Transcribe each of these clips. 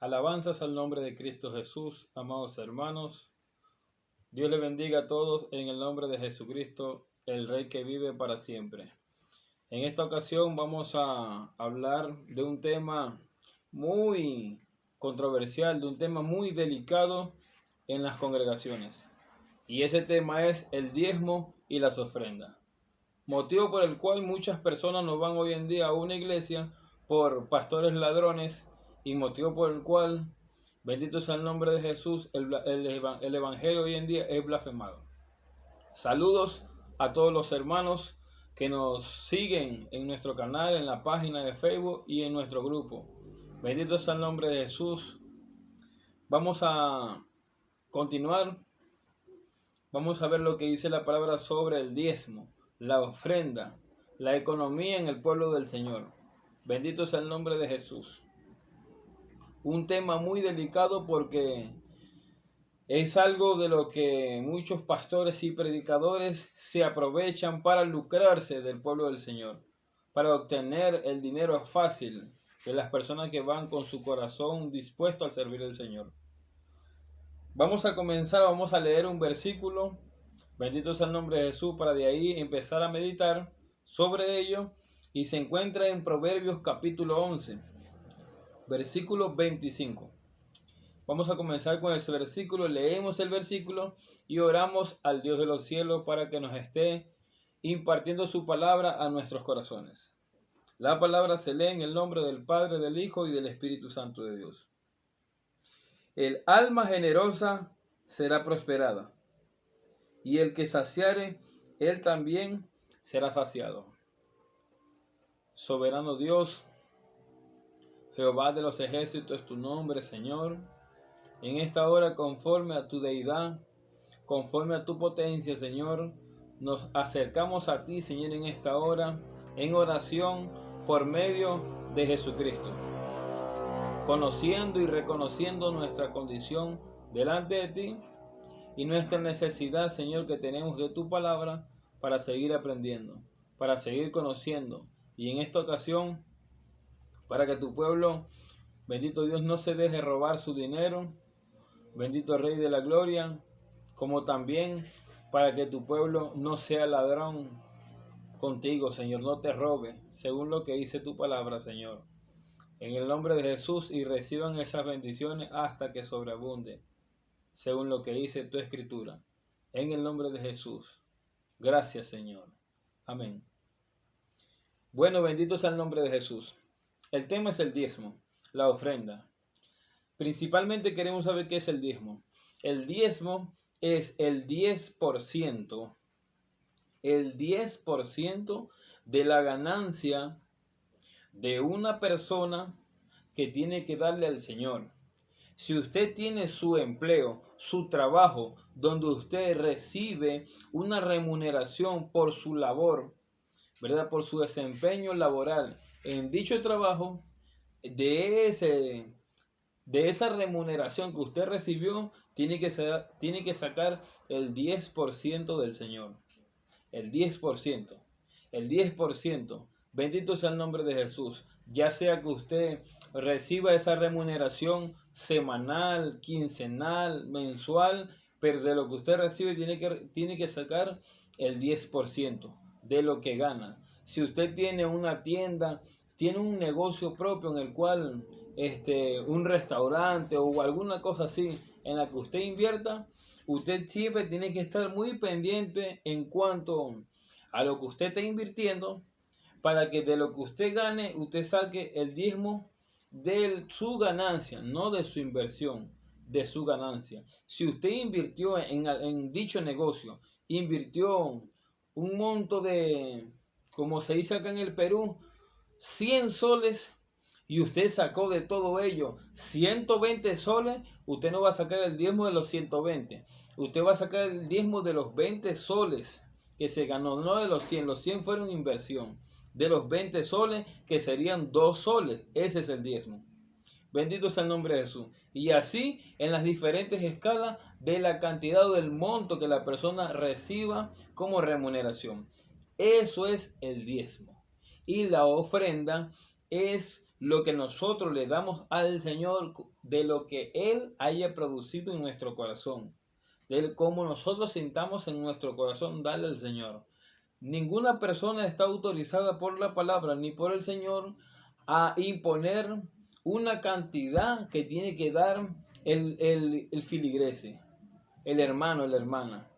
Alabanzas al nombre de Cristo Jesús, amados hermanos. Dios les bendiga a todos en el nombre de Jesucristo, el Rey que vive para siempre. En esta ocasión vamos a hablar de un tema muy controversial, de un tema muy delicado en las congregaciones. Y ese tema es el diezmo y las ofrendas. Motivo por el cual muchas personas no van hoy en día a una iglesia por pastores ladrones, y motivo por el cual, bendito sea el nombre de Jesús, el evangelio hoy en día es blasfemado. Saludos a todos los hermanos que nos siguen en nuestro canal, en la página de Facebook y en nuestro grupo. Bendito sea el nombre de Jesús. Vamos a continuar. Vamos a ver lo que dice la palabra sobre el diezmo, la ofrenda, la economía en el pueblo del Señor. Bendito sea el nombre de Jesús. Un tema muy delicado porque es algo de lo que muchos pastores y predicadores se aprovechan para lucrarse del pueblo del Señor, para obtener el dinero fácil de las personas que van con su corazón dispuesto al servir al Señor. Vamos a comenzar, vamos a leer un versículo. Bendito sea el nombre de Jesús, para de ahí empezar a meditar sobre ello. Y se encuentra en Proverbios capítulo 11, versículo 25. Vamos a comenzar con ese versículo, leemos el versículo y oramos al Dios de los cielos para que nos esté impartiendo su palabra a nuestros corazones. La palabra se lee en el nombre del Padre, del Hijo y del Espíritu Santo de Dios. El alma generosa será prosperada, y el que saciare, él también será saciado. Soberano Dios, Jehová de los ejércitos es tu nombre, Señor. En esta hora, conforme a tu deidad, conforme a tu potencia, Señor, nos acercamos a ti, Señor, en esta hora, en oración por medio de Jesucristo, conociendo y reconociendo nuestra condición delante de ti y nuestra necesidad, Señor, que tenemos de tu palabra para seguir aprendiendo, para seguir conociendo. Y en esta ocasión, para que tu pueblo, bendito Dios, no se deje robar su dinero, bendito Rey de la Gloria, como también para que tu pueblo no sea ladrón contigo, Señor, no te robe, según lo que dice tu palabra, Señor. En el nombre de Jesús, y reciban esas bendiciones hasta que sobreabunde, según lo que dice tu escritura. En el nombre de Jesús. Gracias, Señor. Amén. Bueno, bendito sea el nombre de Jesús. El tema es el diezmo, la ofrenda. Principalmente queremos saber qué es el diezmo. El diezmo es el 10%, el 10% de la ganancia de una persona que tiene que darle al Señor. Si usted tiene su empleo, su trabajo, donde usted recibe una remuneración por su labor, ¿verdad? Por su desempeño laboral en dicho trabajo, de esa remuneración que usted recibió, tiene que sacar el 10% del Señor. El 10%. El 10%. Bendito sea el nombre de Jesús. Ya sea que usted reciba esa remuneración semanal, quincenal, mensual, pero de lo que usted recibe tiene que sacar el 10% de lo que gana. Si usted tiene una tienda, tiene un negocio propio en el cual un restaurante o alguna cosa así en la que usted invierta, usted siempre tiene que estar muy pendiente en cuanto a lo que usted está invirtiendo, para que de lo que usted gane, usted saque el diezmo de su ganancia, no de su inversión, de su ganancia. Si usted invirtió en dicho negocio, invirtió un monto de, como se dice acá en el Perú, 100 soles, y usted sacó de todo ello 120 soles, usted no va a sacar el diezmo de los 120, usted va a sacar el diezmo de los 20 soles que se ganó, no de los 100, los 100 fueron inversión, de los 20 soles que serían 2 soles, ese es el diezmo. Bendito sea el nombre de Jesús. Y así en las diferentes escalas de la cantidad o del monto que la persona reciba como remuneración. Eso es el diezmo. Y la ofrenda es lo que nosotros le damos al Señor de lo que Él haya producido en nuestro corazón, de cómo nosotros sintamos en nuestro corazón darle al Señor. Ninguna persona está autorizada por la palabra ni por el Señor a imponer una cantidad que tiene que dar el filigrese, el hermano, la hermana.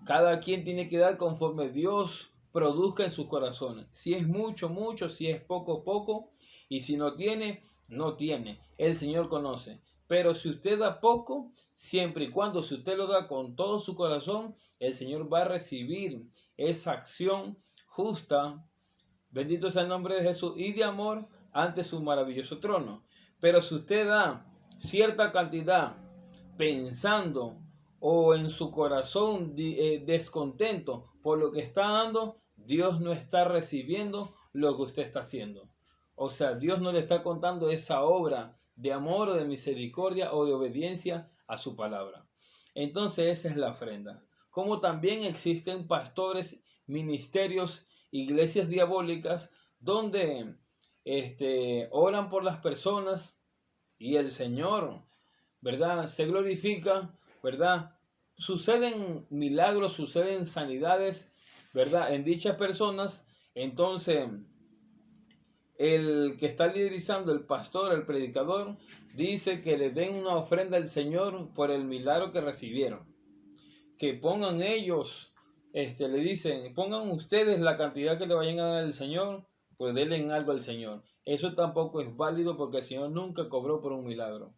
Cada quien tiene que dar conforme Dios produzca en sus corazones. Si es mucho, mucho, si es poco, poco. Y si no tiene, no tiene. El Señor conoce. Pero si usted da poco, siempre y cuando si usted lo da con todo su corazón, el Señor va a recibir esa acción justa. Bendito sea el nombre de Jesús y de amor ante su maravilloso trono. Pero si usted da cierta cantidad pensando o en su corazón descontento por lo que está dando, Dios no está recibiendo lo que usted está haciendo. O sea, Dios no le está contando esa obra de amor o de misericordia o de obediencia a su palabra. Entonces esa es la ofrenda. Como también existen pastores, ministerios, iglesias diabólicas donde oran por las personas y el Señor, ¿verdad?, se glorifica, ¿verdad? Suceden milagros, suceden sanidades, ¿verdad?, en dichas personas. Entonces, el que está liderizando, el pastor, el predicador, dice que le den una ofrenda al Señor por el milagro que recibieron. Que pongan ellos, le dicen, pongan ustedes la cantidad que le vayan a dar al Señor, pues denle algo al Señor. Eso tampoco es válido porque el Señor nunca cobró por un milagro.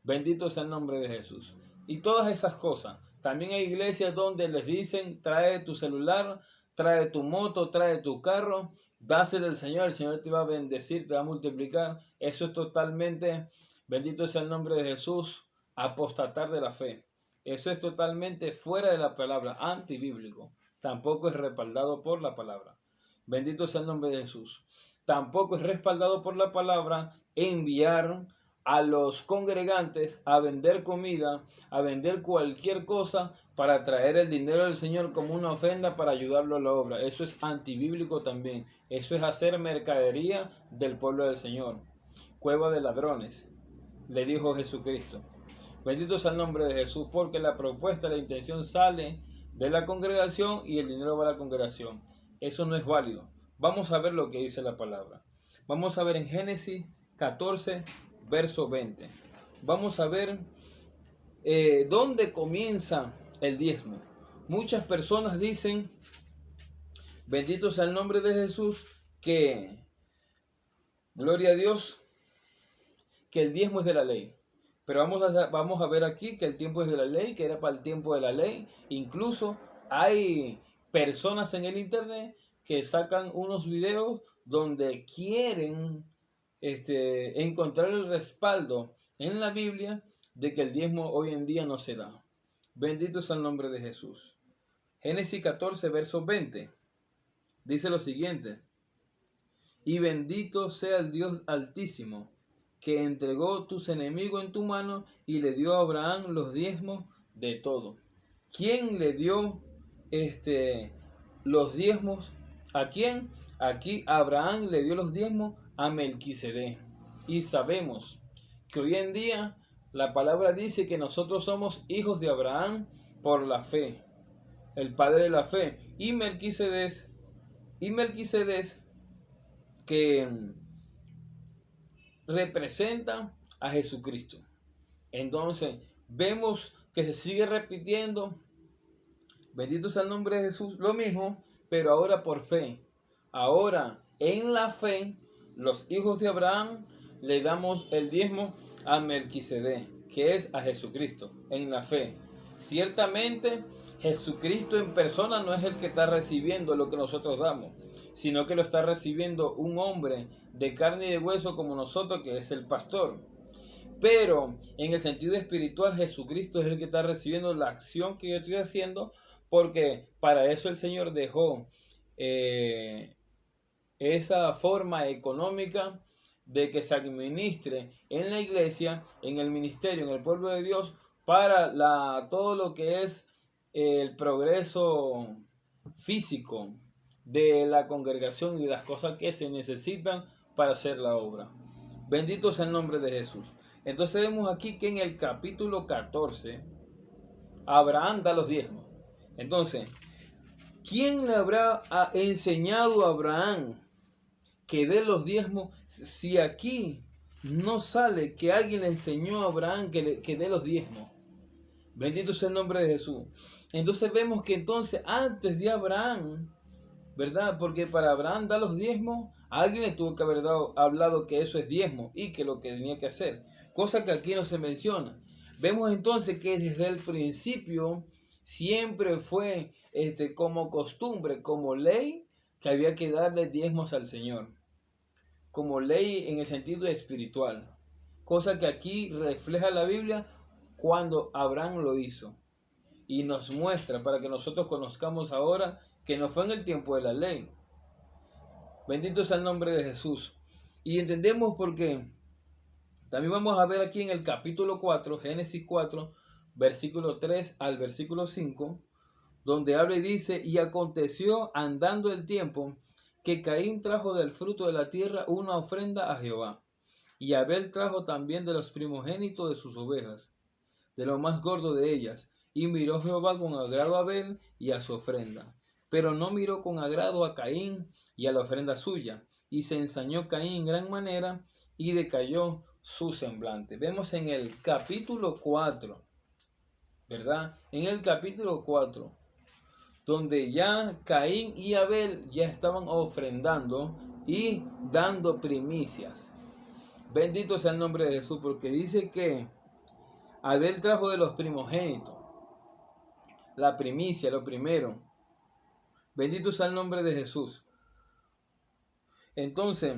Bendito sea el nombre de Jesús. Y todas esas cosas. También hay iglesias donde les dicen, trae tu celular, trae tu moto, trae tu carro, dáselo al Señor, el Señor te va a bendecir, te va a multiplicar. Eso es totalmente, bendito sea el nombre de Jesús, apostatar de la fe. Eso es totalmente fuera de la palabra, antibíblico. Tampoco es respaldado por la palabra. Bendito sea el nombre de Jesús. Tampoco es respaldado por la palabra enviar a los congregantes a vender comida, a vender cualquier cosa para traer el dinero del Señor como una ofrenda para ayudarlo a la obra. Eso es antibíblico también. Eso es hacer mercadería del pueblo del Señor. Cueva de ladrones, le dijo Jesucristo. Bendito sea el nombre de Jesús, porque la propuesta, la intención sale de la congregación y el dinero va a la congregación. Eso no es válido. Vamos a ver lo que dice la palabra. Vamos a ver en Génesis 14, verso 20. Vamos a ver dónde comienza el diezmo. Muchas personas dicen, bendito sea el nombre de Jesús, que, gloria a Dios, que el diezmo es de la ley. Pero vamos a ver aquí que el tiempo es de la ley, que era para el tiempo de la ley. Incluso hay personas en el internet que sacan unos videos donde quieren encontrar el respaldo en la Biblia de que el diezmo hoy en día no se da. Bendito sea el nombre de Jesús. Génesis 14, verso 20. Dice lo siguiente. Y bendito sea el Dios Altísimo, que entregó tus enemigos en tu mano y le dio a Abraham los diezmos de todo. ¿Quién le dio los diezmos? ¿A quién? Aquí Abraham le dio los diezmos a Melquisedec. Y sabemos que hoy en día la palabra dice que nosotros somos hijos de Abraham por la fe, el padre de la fe. Y Melquisedec que representa a Jesucristo. Entonces vemos que se sigue repitiendo, bendito sea el nombre de Jesús, lo mismo, pero ahora por fe. Ahora en la fe, los hijos de Abraham le damos el diezmo a Melquisedec, que es a Jesucristo, en la fe. Ciertamente Jesucristo en persona no es el que está recibiendo lo que nosotros damos, sino que lo está recibiendo un hombre de carne y de hueso como nosotros, que es el pastor. Pero en el sentido espiritual, Jesucristo es el que está recibiendo la acción que yo estoy haciendo, porque para eso el Señor dejó esa forma económica de que se administre en la iglesia, en el ministerio, en el pueblo de Dios, para todo lo que es el progreso físico de la congregación y las cosas que se necesitan para hacer la obra. Bendito sea el nombre de Jesús. Entonces vemos aquí que en el capítulo 14, Abraham da los diezmos. Entonces, ¿quién le habrá enseñado a Abraham que dé los diezmos si aquí no sale que alguien le enseñó a Abraham que dé los diezmos? Bendito sea el nombre de Jesús. Entonces vemos que entonces antes de Abraham, ¿verdad? Porque para Abraham dar los diezmos, alguien le tuvo que haber hablado que eso es diezmo y que lo que tenía que hacer. Cosa que aquí no se menciona. Vemos entonces que desde el principio siempre fue como costumbre, como ley, que había que darle diezmos al Señor. Como ley en el sentido espiritual. Cosa que aquí refleja la Biblia cuando Abraham lo hizo. Y nos muestra para que nosotros conozcamos ahora que no fue en el tiempo de la ley. Bendito sea el nombre de Jesús. Y entendemos por qué. También vamos a ver aquí en el capítulo 4, Génesis 4, versículo 3 al versículo 5, donde habla y dice: y aconteció andando el tiempo que Caín trajo del fruto de la tierra una ofrenda a Jehová. Y Abel trajo también de los primogénitos de sus ovejas, de lo más gordo de ellas. Y miró Jehová con agrado a Abel y a su ofrenda, pero no miró con agrado a Caín y a la ofrenda suya. Y se ensañó Caín en gran manera y decayó su semblante. Vemos en el capítulo 4, ¿verdad? En el capítulo 4, donde ya Caín y Abel ya estaban ofrendando y dando primicias. Bendito sea el nombre de Jesús, porque dice que Abel trajo de los primogénitos, la primicia, lo primero. Bendito sea el nombre de Jesús. Entonces,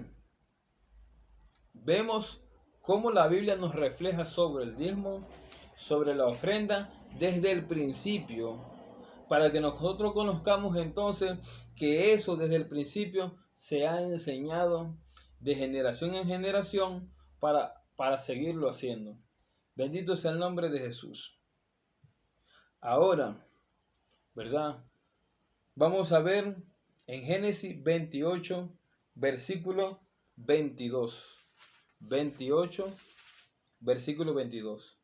vemos cómo la Biblia nos refleja sobre el diezmo, sobre la ofrenda, desde el principio, para que nosotros conozcamos entonces que eso desde el principio se ha enseñado de generación en generación para seguirlo haciendo. Bendito sea el nombre de Jesús. Ahora, ¿verdad? Vamos a ver en Génesis 28, versículo 22. 28, versículo 22.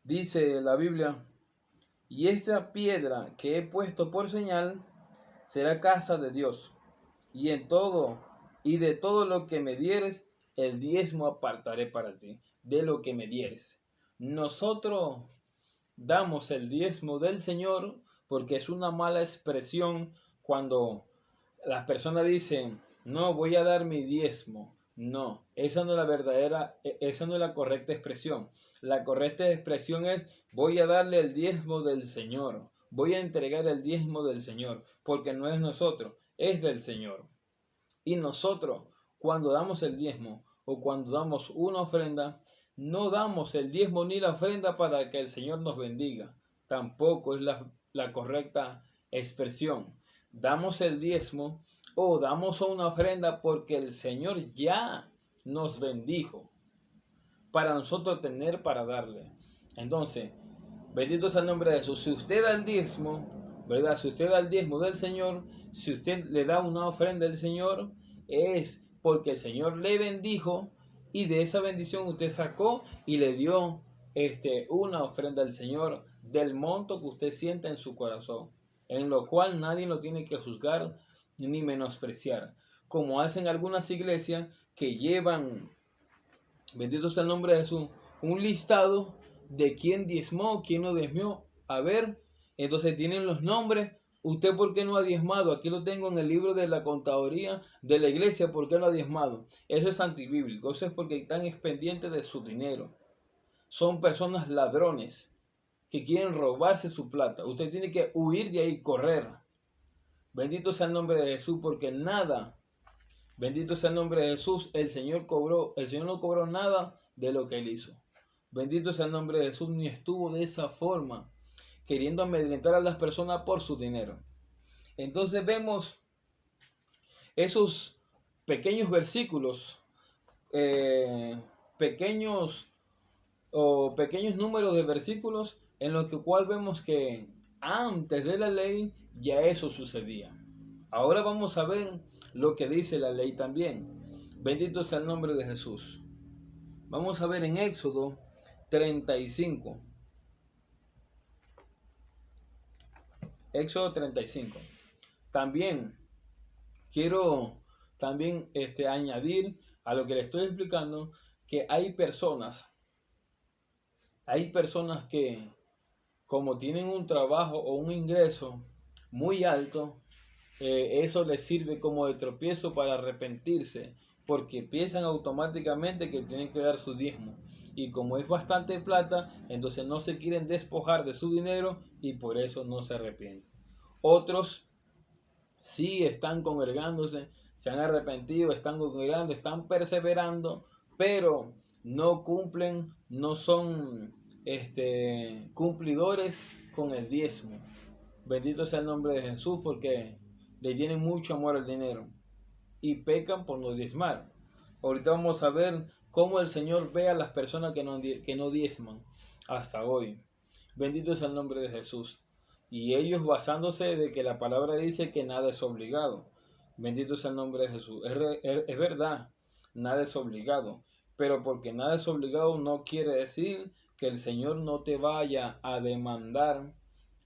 Dice la Biblia: y esta piedra que he puesto por señal será casa de Dios, y de todo lo que me dieres, el diezmo apartaré para ti, de lo que me dieres. Nosotros damos el diezmo del Señor porque es una mala expresión cuando las personas dicen: no, voy a dar mi diezmo. No, esa no es la verdadera, esa no es la correcta expresión. La correcta expresión es: voy a darle el diezmo del Señor. Voy a entregar el diezmo del Señor, porque no es nosotros, es del Señor. Y nosotros, cuando damos el diezmo o cuando damos una ofrenda, no damos el diezmo ni la ofrenda para que el Señor nos bendiga. Tampoco es la correcta expresión. Damos el diezmo o damos una ofrenda porque el Señor ya nos bendijo para nosotros tener para darle. Entonces, bendito sea el nombre de Jesús. Si usted da el diezmo, ¿verdad? Si usted da el diezmo del Señor, si usted le da una ofrenda al Señor, es porque el Señor le bendijo y de esa bendición usted sacó y le dio una ofrenda al Señor del monto que usted sienta en su corazón, en lo cual nadie lo tiene que juzgar ni menospreciar, como hacen algunas iglesias que llevan, bendito sea el nombre de Jesús, un listado de quién diezmó, quién no diezmó. A ver, entonces tienen los nombres. ¿Usted por qué no ha diezmado? Aquí lo tengo en el libro de la contaduría de la iglesia. ¿Por qué no ha diezmado? Eso es antibíblico. Eso es porque están pendientes de su dinero. Son personas ladrones que quieren robarse su plata. Usted tiene que huir de ahí, correr. Bendito sea el nombre de Jesús, porque nada, bendito sea el nombre de Jesús, el Señor no cobró nada de lo que Él hizo. Bendito sea el nombre de Jesús, ni estuvo de esa forma, queriendo amedrentar a las personas por su dinero. Entonces vemos esos pequeños versículos, pequeños números de versículos en los cual vemos que antes de la ley ya eso sucedía. Ahora vamos a ver lo que dice la ley también. Bendito sea el nombre de Jesús. Vamos a ver en Éxodo 35. Éxodo 35. También quiero añadir a lo que le estoy explicando que hay personas que, como tienen un trabajo o un ingreso muy alto, eso les sirve como de tropiezo para arrepentirse, porque piensan automáticamente que tienen que dar su diezmo. Y como es bastante plata, entonces no se quieren despojar de su dinero y por eso no se arrepienten. Otros sí están congregándose, se han arrepentido, están congregando, están perseverando, pero no cumplen, no son cumplidores con el diezmo. Bendito sea el nombre de Jesús, porque le tienen mucho amor al dinero y pecan por no diezmar. Ahorita vamos a ver cómo el Señor ve a las personas que no diezman hasta hoy. Bendito es el nombre de Jesús. Y ellos basándose de que la palabra dice que nada es obligado. Bendito es el nombre de Jesús. Es verdad, nada es obligado. Pero porque nada es obligado no quiere decir que el Señor no te vaya a demandar,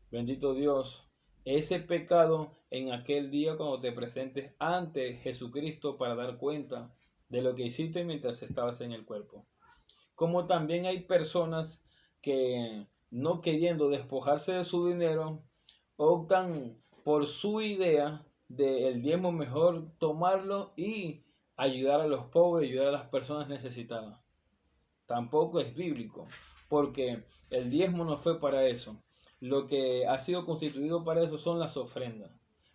bendito Dios, ese pecado en aquel día cuando te presentes ante Jesucristo para dar cuenta de lo que hiciste mientras estabas en el cuerpo. Como también hay personas que, no queriendo despojarse de su dinero, optan por su idea de el diezmo, mejor tomarlo y ayudar a los pobres, ayudar a las personas necesitadas. Tampoco es bíblico, porque el diezmo no fue para eso. Lo que ha sido constituido para eso son las ofrendas.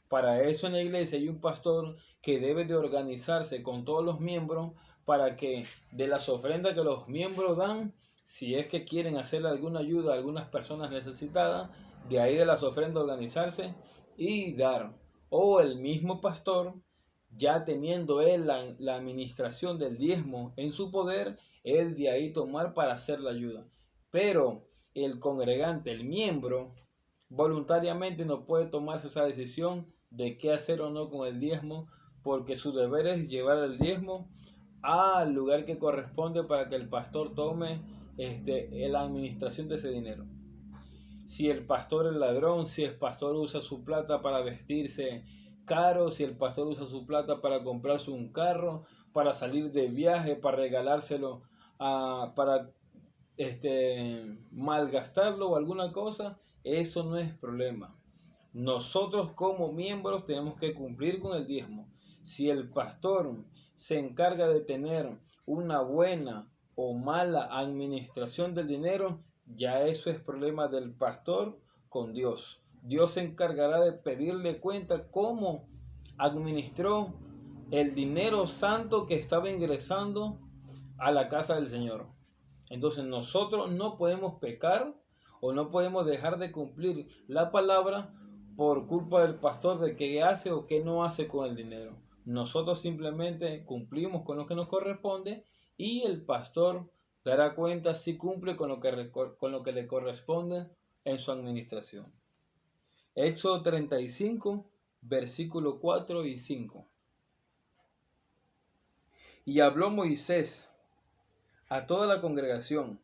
Para eso en la iglesia hay un pastor que debe de organizarse con todos los miembros para que de las ofrendas que los miembros dan, si es que quieren hacerle alguna ayuda a algunas personas necesitadas, de ahí de las ofrendas organizarse y dar. O el mismo pastor, ya teniendo él la administración del diezmo en su poder, él de ahí tomar para hacer la ayuda. Pero el congregante, el miembro, voluntariamente no puede tomarse esa decisión de qué hacer o no con el diezmo, porque su deber es llevar el diezmo al lugar que corresponde para que el pastor tome la administración de ese dinero. Si el pastor es ladrón, si el pastor usa su plata para vestirse caro, si el pastor usa su plata para comprarse un carro, para salir de viaje, para regalárselo, para malgastarlo o alguna cosa, eso no es problema. Nosotros como miembros tenemos que cumplir con el diezmo. Si el pastor se encarga de tener una buena o mala administración del dinero, ya eso es problema del pastor con Dios. Dios se encargará de pedirle cuenta cómo administró el dinero santo que estaba ingresando a la casa del Señor. Entonces nosotros no podemos pecar o no podemos dejar de cumplir la palabra por culpa del pastor de qué hace o qué no hace con el dinero. Nosotros simplemente cumplimos con lo que nos corresponde y el pastor dará cuenta si cumple con lo que le corresponde en su administración. Éxodo 35, versículo 4 y 5. Y habló Moisés a toda la congregación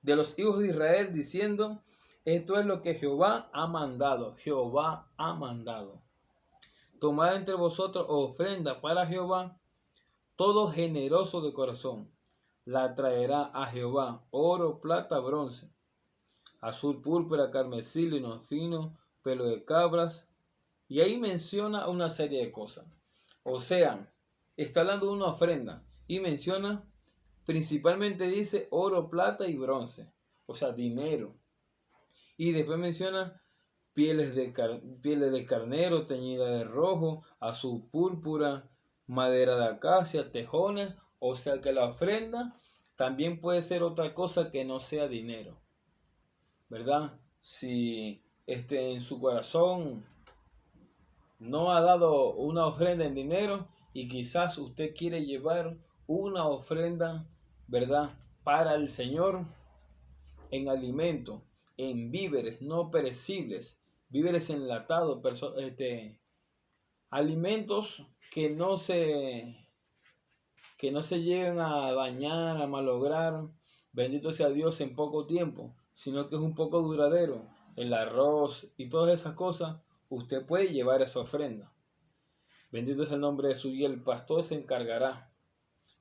de los hijos de Israel diciendo: esto es lo que Jehová ha mandado. Jehová ha mandado. Tomad entre vosotros ofrenda para Jehová, todo generoso de corazón. La traerá a Jehová oro, plata, bronce, azul, púrpura, carmesí, lino fino, pelo de cabras. Y ahí menciona una serie de cosas. O sea, está hablando de una ofrenda y menciona, principalmente dice oro, plata y bronce. O sea, dinero. Y después menciona pieles de carnero teñida de rojo, azul, púrpura, madera de acacia, tejones. O sea que la ofrenda también puede ser otra cosa que no sea dinero, ¿verdad? Si en su corazón no ha dado una ofrenda en dinero y quizás usted quiere llevar una ofrenda, ¿verdad?, para el Señor en alimento, en víveres no perecibles, víveres enlatados, alimentos que no se lleguen a dañar, a malograr, bendito sea Dios, en poco tiempo, sino que es un poco duradero. El arroz y todas esas cosas, usted puede llevar esa ofrenda. Bendito es el nombre de Jesús, y el pastor se encargará.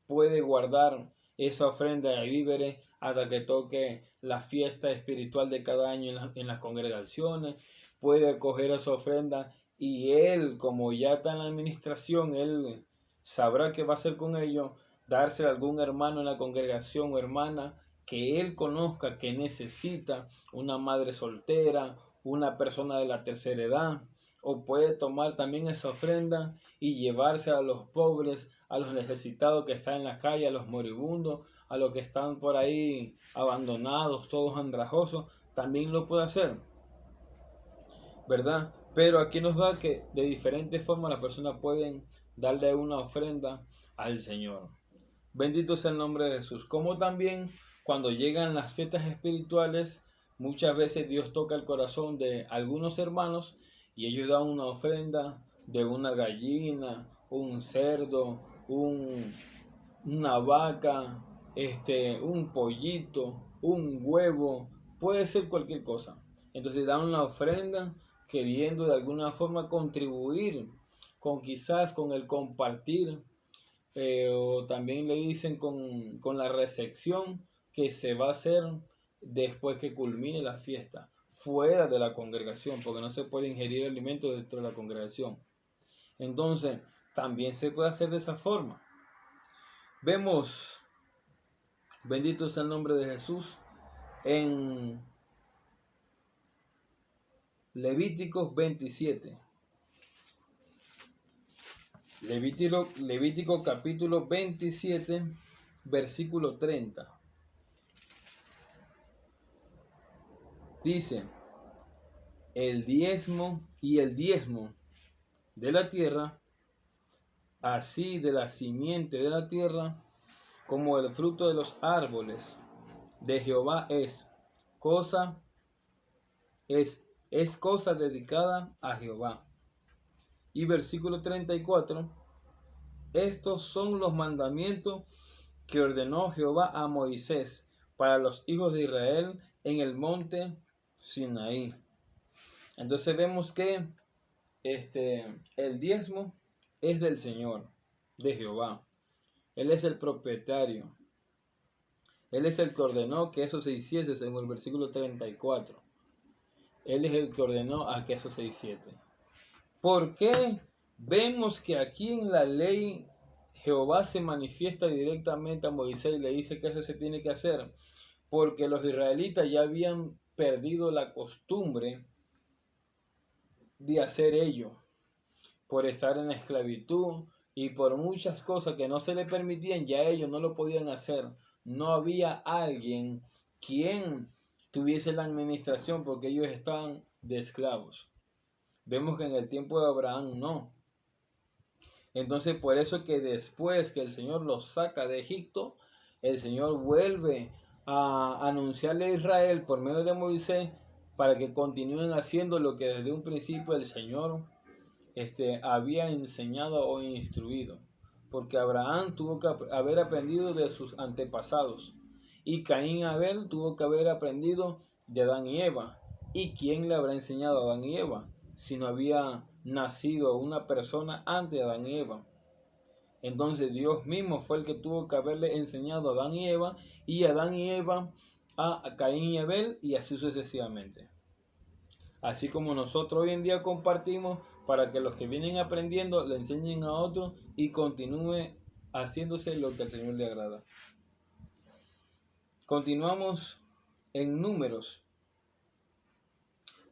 Puede guardar esa ofrenda de víveres hasta que toque la fiesta espiritual de cada año en las congregaciones. Puede coger esa ofrenda y él, como ya está en la administración, él sabrá qué va a hacer con ello, dársela a algún hermano en la congregación o hermana que él conozca que necesita, una madre soltera, una persona de la tercera edad, o puede tomar también esa ofrenda y llevársela a los pobres, a los necesitados que están en la calle, a los moribundos, a los que están por ahí abandonados, todos andrajosos, también lo puede hacer, ¿verdad? Pero aquí nos da que de diferentes formas las personas pueden darle una ofrenda al Señor. Bendito sea el nombre de Jesús. Como también cuando llegan las fiestas espirituales, muchas veces Dios toca el corazón de algunos hermanos y ellos dan una ofrenda de una gallina, un cerdo, una vaca, un pollito, un huevo, puede ser cualquier cosa. Entonces dan una ofrenda queriendo de alguna forma contribuir quizás con el compartir, o también le dicen con la recepción que se va a hacer después que culmine la fiesta, fuera de la congregación, porque no se puede ingerir alimentos dentro de la congregación. Entonces, también se puede hacer de esa forma. Vemos, bendito sea el nombre de Jesús, en Levíticos 27. Levítico capítulo 27, versículo 30. Dice, el diezmo de la tierra, así de la simiente de la tierra, como el fruto de los árboles de Jehová es cosa dedicada a Jehová. Y versículo 34, estos son los mandamientos que ordenó Jehová a Moisés para los hijos de Israel en el monte Sinaí. Entonces vemos que el diezmo es del Señor, de Jehová. Él es el propietario. Él es el que ordenó que eso se hiciese, según el versículo 34. Él es el que ordenó a que eso se hiciese. ¿Por qué vemos que aquí en la ley Jehová se manifiesta directamente a Moisés y le dice que eso se tiene que hacer? Porque los israelitas ya habían perdido la costumbre de hacer ello, por estar en esclavitud y por muchas cosas que no se le permitían, ya ellos no lo podían hacer. No había alguien quien tuviese la administración porque ellos estaban de esclavos. Vemos que en el tiempo de Abraham no. Entonces por eso que después que el Señor los saca de Egipto, el Señor vuelve a anunciarle a Israel por medio de Moisés para que continúen haciendo lo que desde un principio el Señor había enseñado o instruido. Porque Abraham tuvo que haber aprendido de sus antepasados. Y Caín y Abel tuvo que haber aprendido de Adán y Eva. ¿Y quién le habrá enseñado a Adán y Eva si no había nacido una persona antes de Adán y Eva? Entonces Dios mismo fue el que tuvo que haberle enseñado a Adán y Eva, y Adán y Eva a Caín y Abel, y así sucesivamente. Así como nosotros hoy en día compartimos para que los que vienen aprendiendo le enseñen a otros y continúe haciéndose lo que al Señor le agrada. Continuamos en Números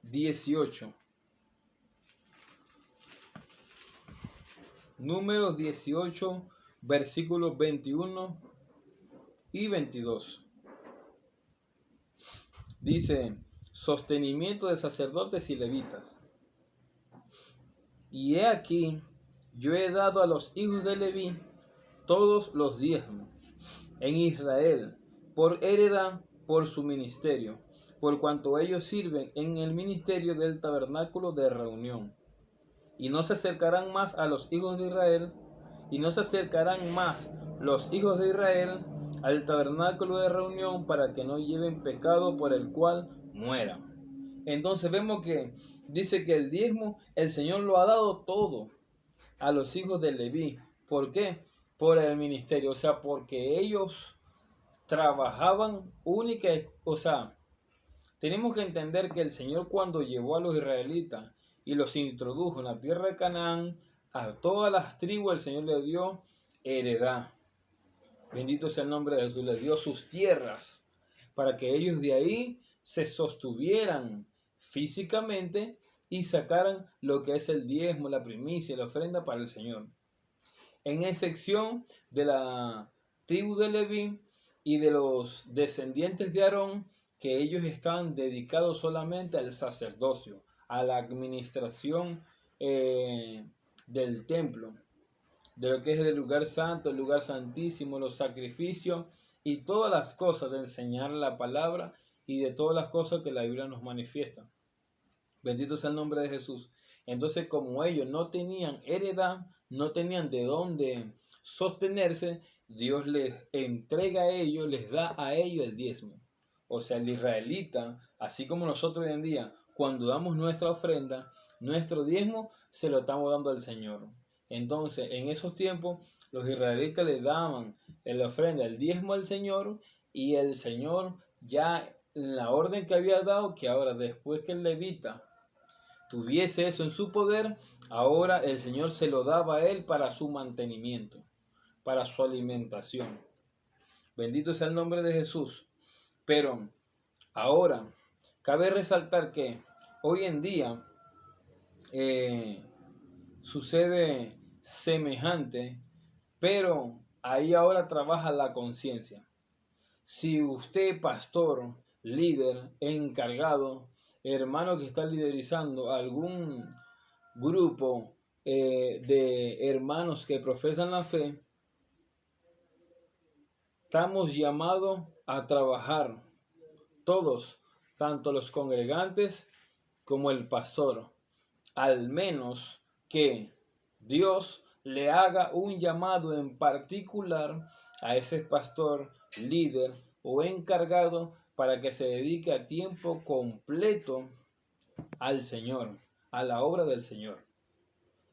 18. Números 18, versículos 21 y 22. Dice, sostenimiento de sacerdotes y levitas. Y he aquí, yo he dado a los hijos de Leví todos los diezmos en Israel, por heredad, por su ministerio, por cuanto ellos sirven en el ministerio del tabernáculo de reunión. y no se acercarán más a los hijos de Israel, y no se acercarán más los hijos de Israel al tabernáculo de reunión para que no lleven pecado por el cual mueran. Entonces vemos que dice que el diezmo, el Señor lo ha dado todo a los hijos de Leví. ¿Por qué? Por el ministerio, o sea, porque ellos trabajaban única, o sea, tenemos que entender que el Señor cuando llevó a los israelitas y los introdujo en la tierra de Canaán, a todas las tribus el Señor le dio heredad. Bendito sea el nombre de Jesús, les dio sus tierras para que ellos de ahí se sostuvieran físicamente y sacaran lo que es el diezmo, la primicia, la ofrenda para el Señor. En excepción de la tribu de Leví y de los descendientes de Aarón, que ellos estaban dedicados solamente al sacerdocio, a la administración del templo, de lo que es el lugar santo, el lugar santísimo, los sacrificios y todas las cosas de enseñar la palabra y de todas las cosas que la Biblia nos manifiesta. Bendito sea el nombre de Jesús. Entonces, como ellos no tenían heredad, no tenían de dónde sostenerse, Dios les entrega a ellos, les da a ellos el diezmo. O sea, el israelita, así como nosotros hoy en día, cuando damos nuestra ofrenda, nuestro diezmo se lo estamos dando al Señor. Entonces, en esos tiempos, los israelitas le daban la ofrenda, el diezmo al Señor, y el Señor ya en la orden que había dado, que ahora después que el levita tuviese eso en su poder, ahora el Señor se lo daba a él para su mantenimiento, para su alimentación. Bendito sea el nombre de Jesús. Pero ahora, cabe resaltar que hoy en día sucede semejante, pero ahí ahora trabaja la conciencia. Si usted, pastor, líder, encargado, hermano que está liderizando algún grupo de hermanos que profesan la fe, estamos llamados a trabajar todos, tanto los congregantes como el pastor, al menos que Dios le haga un llamado en particular a ese pastor, líder o encargado para que se dedique a tiempo completo al Señor, a la obra del Señor.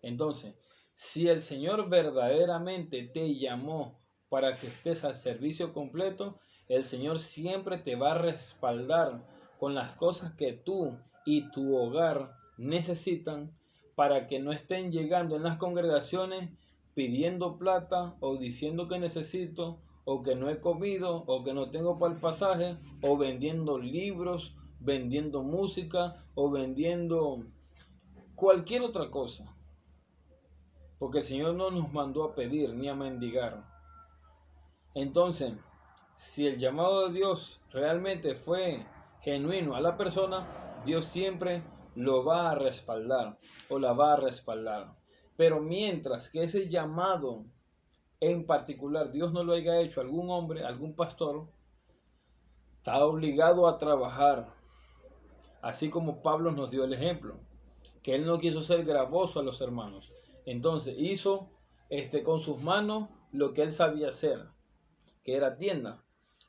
Entonces, si el Señor verdaderamente te llamó para que estés al servicio completo, el Señor siempre te va a respaldar con las cosas que tú y tu hogar necesitan para que no estén llegando en las congregaciones pidiendo plata o diciendo que necesito o que no he comido o que no tengo para el pasaje o vendiendo libros, vendiendo música o vendiendo cualquier otra cosa. Porque el Señor no nos mandó a pedir ni a mendigar. Entonces, si el llamado de Dios realmente fue genuino a la persona, Dios siempre lo va a respaldar o la va a respaldar. Pero mientras que ese llamado en particular Dios no lo haya hecho a algún hombre, algún pastor, está obligado a trabajar. Así como Pablo nos dio el ejemplo, que él no quiso ser gravoso a los hermanos. Entonces hizo con sus manos lo que él sabía hacer, que era tienda.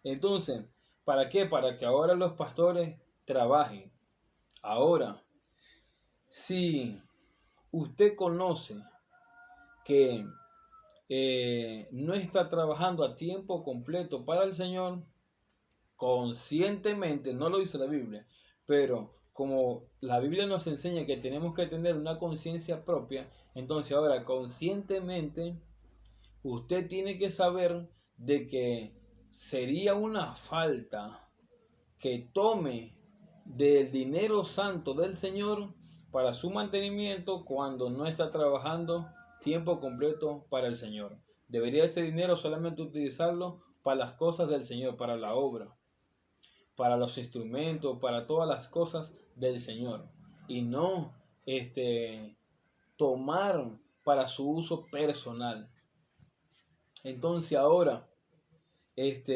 Entonces, ¿para qué? Para que ahora los pastores trabajen. Ahora, si usted conoce que no está trabajando a tiempo completo para el Señor, conscientemente, no lo dice la Biblia, pero como la Biblia nos enseña que tenemos que tener una conciencia propia, entonces ahora conscientemente usted tiene que saber de que sería una falta que tome del dinero santo del Señor para su mantenimiento cuando no está trabajando tiempo completo para el Señor. Debería ese dinero solamente utilizarlo para las cosas del Señor, para la obra, para los instrumentos, para todas las cosas del Señor, y no tomar para su uso personal. Entonces ahora, eso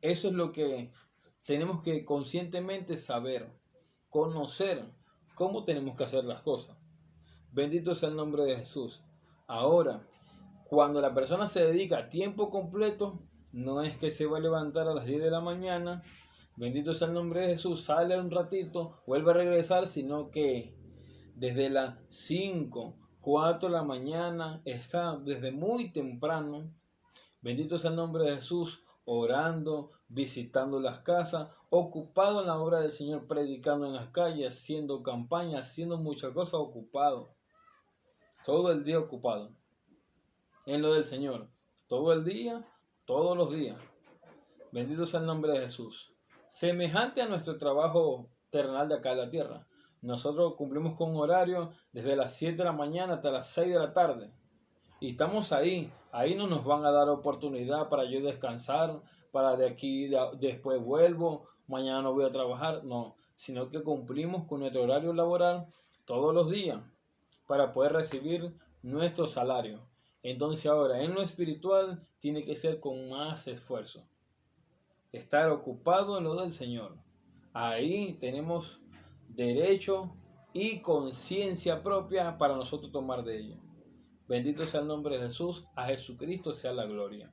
es lo que tenemos que conscientemente saber, conocer cómo tenemos que hacer las cosas. Bendito sea el nombre de Jesús. Ahora, cuando la persona se dedica a tiempo completo, no es que se va a levantar a las 10 de la mañana, bendito sea el nombre de Jesús, sale un ratito, vuelve a regresar, sino que desde las 5, 4 de la mañana, está desde muy temprano, bendito sea el nombre de Jesús, orando, visitando las casas, ocupado en la obra del Señor, predicando en las calles, haciendo campaña, haciendo muchas cosas, ocupado. Todo el día ocupado en lo del Señor. Todo el día, todos los días. Bendito sea el nombre de Jesús. Semejante a nuestro trabajo terrenal de acá en la tierra. Nosotros cumplimos con un horario desde las 7 de la mañana hasta las 6 de la tarde. Y estamos ahí. Ahí no nos van a dar oportunidad para yo descansar, para de aquí después vuelvo, mañana no voy a trabajar. No, sino que cumplimos con nuestro horario laboral todos los días para poder recibir nuestro salario. Entonces ahora en lo espiritual tiene que ser con más esfuerzo. Estar ocupado en lo del Señor. Ahí tenemos derecho y conciencia propia para nosotros tomar de ello. Bendito sea el nombre de Jesús, a Jesucristo sea la gloria.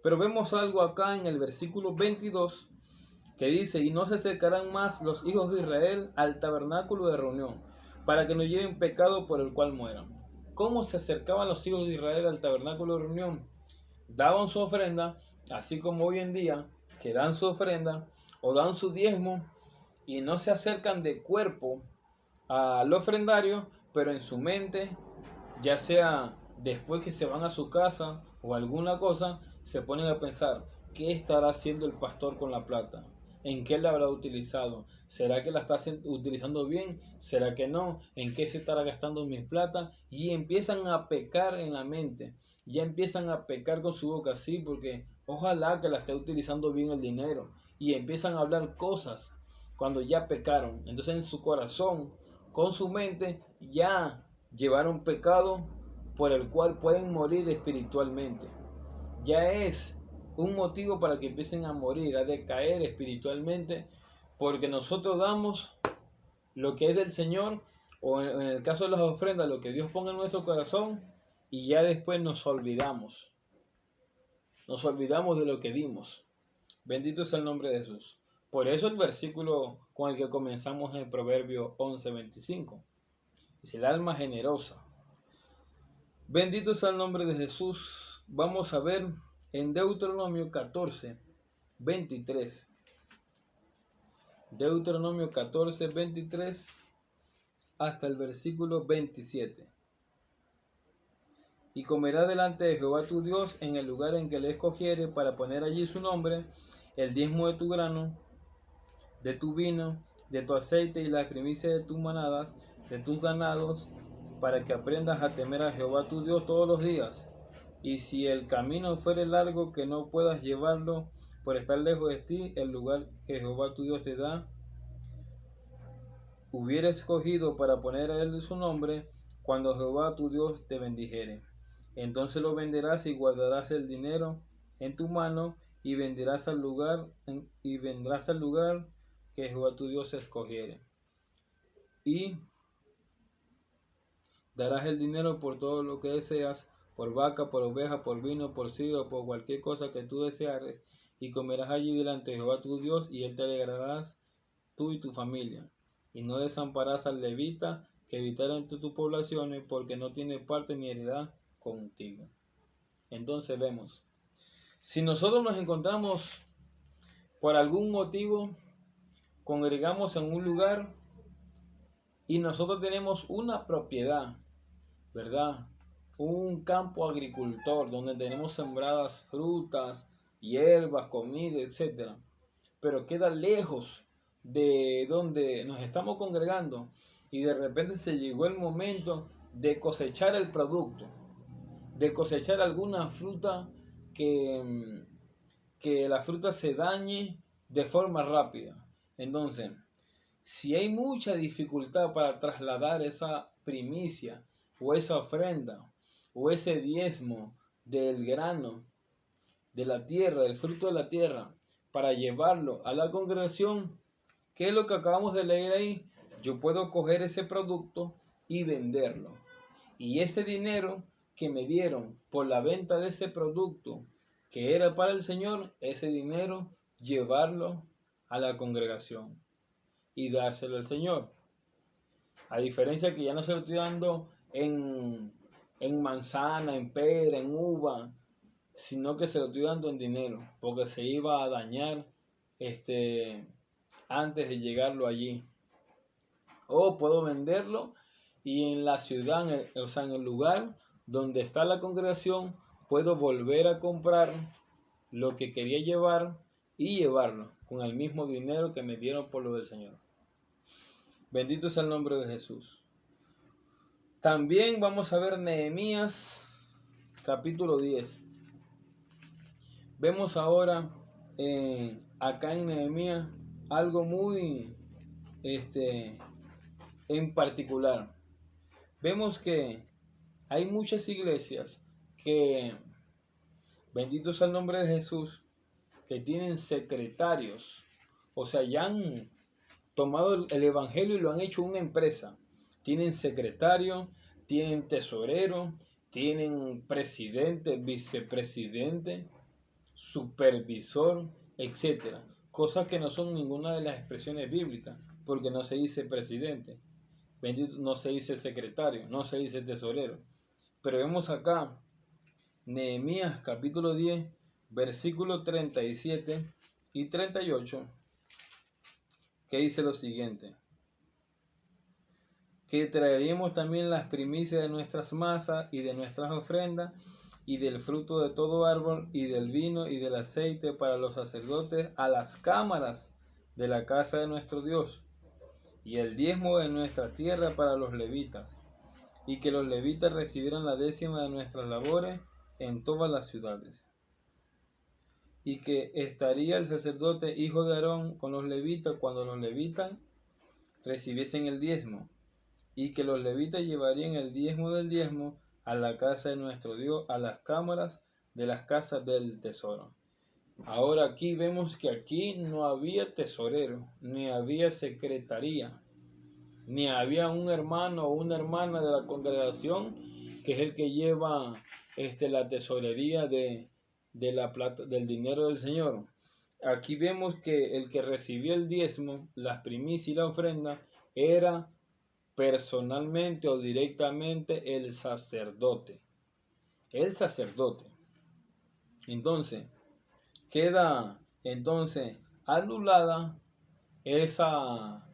Pero vemos algo acá en el versículo 22 que dice, y no se acercarán más los hijos de Israel al tabernáculo de reunión, para que no lleven pecado por el cual mueran. ¿Cómo se acercaban los hijos de Israel al tabernáculo de reunión? Daban su ofrenda, así como hoy en día, que dan su ofrenda o dan su diezmo y no se acercan de cuerpo al ofrendario, pero en su mente, ya sea después que se van a su casa o alguna cosa, se ponen a pensar, ¿qué estará haciendo el pastor con la plata? ¿En qué la habrá utilizado? ¿Será que la está utilizando bien? ¿Será que no? ¿En qué se estará gastando mi plata? Y empiezan a pecar en la mente. Ya empiezan a pecar con su boca, sí, porque ojalá que la esté utilizando bien el dinero. Y empiezan a hablar cosas cuando ya pecaron. Entonces en su corazón, con su mente, ya llevaron pecado por el cual pueden morir espiritualmente. Ya es un motivo para que empiecen a morir, a decaer espiritualmente, porque nosotros damos lo que es del Señor, o en el caso de las ofrendas, lo que Dios ponga en nuestro corazón, y ya después nos olvidamos de lo que dimos. Bendito es el nombre de Jesús. Por eso el versículo con el que comenzamos en Proverbio 11:25 dice: el alma generosa. Bendito sea el nombre de Jesús. Vamos a ver en Deuteronomio 14:23. Deuteronomio 14:23 hasta el versículo 27. Y comerá delante de Jehová tu Dios en el lugar en que le escogiere para poner allí su nombre, el diezmo de tu grano, de tu vino, de tu aceite y la primicia de tus manadas, de tus ganados, para que aprendas a temer a Jehová tu Dios todos los días. Y si el camino fuere largo que no puedas llevarlo por estar lejos de ti, el lugar que Jehová tu Dios te da, hubiera escogido para poner a él su nombre, cuando Jehová tu Dios te bendijere. Entonces lo venderás y guardarás el dinero en tu mano y vendrás al lugar que Jehová tu Dios escogiere. Y darás el dinero por todo lo que deseas, por vaca, por oveja, por vino, por sidro, por cualquier cosa que tú deseares, y comerás allí delante de Jehová tu Dios, y él te alegrarás, tú y tu familia. Y no desampararás al levita que habitara entre tus poblaciones, porque no tiene parte ni heredad contigo. Entonces vemos, si nosotros nos encontramos por algún motivo, congregamos en un lugar y nosotros tenemos una propiedad, ¿verdad? Un campo agricultor donde tenemos sembradas frutas, hierbas, comida, etc. Pero queda lejos de donde nos estamos congregando y de repente se llegó el momento de cosechar el producto, de cosechar alguna fruta que la fruta se dañe de forma rápida. Entonces, si hay mucha dificultad para trasladar esa primicia o esa ofrenda o ese diezmo del grano de la tierra, del fruto de la tierra, para llevarlo a la congregación, ¿qué es lo que acabamos de leer ahí? Yo puedo coger ese producto, y venderlo. Y ese dinero que me dieron por la venta de ese producto que era para el Señor, ese dinero llevarlo a la congregación y dárselo al Señor. A diferencia que ya no se lo estoy dando en manzana, en pera, en uva, sino que se lo estoy dando en dinero, porque se iba a dañar antes de llegarlo allí. O puedo venderlo y en la ciudad, o sea, en el lugar donde está la congregación, puedo volver a comprar lo que quería llevar y llevarlo con el mismo dinero que me dieron por lo del Señor. Bendito sea el nombre de Jesús. También vamos a ver Nehemías capítulo 10. Vemos ahora acá en Nehemías algo muy en particular. Vemos que hay muchas iglesias que, bendito sea el nombre de Jesús, que tienen secretarios. O sea, ya han tomado el evangelio y lo han hecho una empresa. Tienen secretario, tienen tesorero, tienen presidente, vicepresidente, supervisor, etcétera. Cosas que no son ninguna de las expresiones bíblicas, porque no se dice presidente, bendito, no se dice secretario, no se dice tesorero. Pero vemos acá Nehemías capítulo 10, versículos 37 y 38, que dice lo siguiente: que traeríamos también las primicias de nuestras masas y de nuestras ofrendas, y del fruto de todo árbol, y del vino y del aceite para los sacerdotes a las cámaras de la casa de nuestro Dios, y el diezmo de nuestra tierra para los levitas, y que los levitas recibieran la décima de nuestras labores en todas las ciudades. Y que estaría el sacerdote hijo de Aarón con los levitas cuando los levitas recibiesen el diezmo, y que los levitas llevarían el diezmo del diezmo a la casa de nuestro Dios, a las cámaras de las casas del tesoro. Ahora aquí vemos que aquí no había tesorero, ni había secretaría, ni había un hermano o una hermana de la congregación que es el que lleva la tesorería de la plata, del dinero del Señor. Aquí vemos que el que recibía el diezmo, las primicias y la ofrenda era personalmente o directamente el sacerdote. El sacerdote. Entonces, queda anulada esa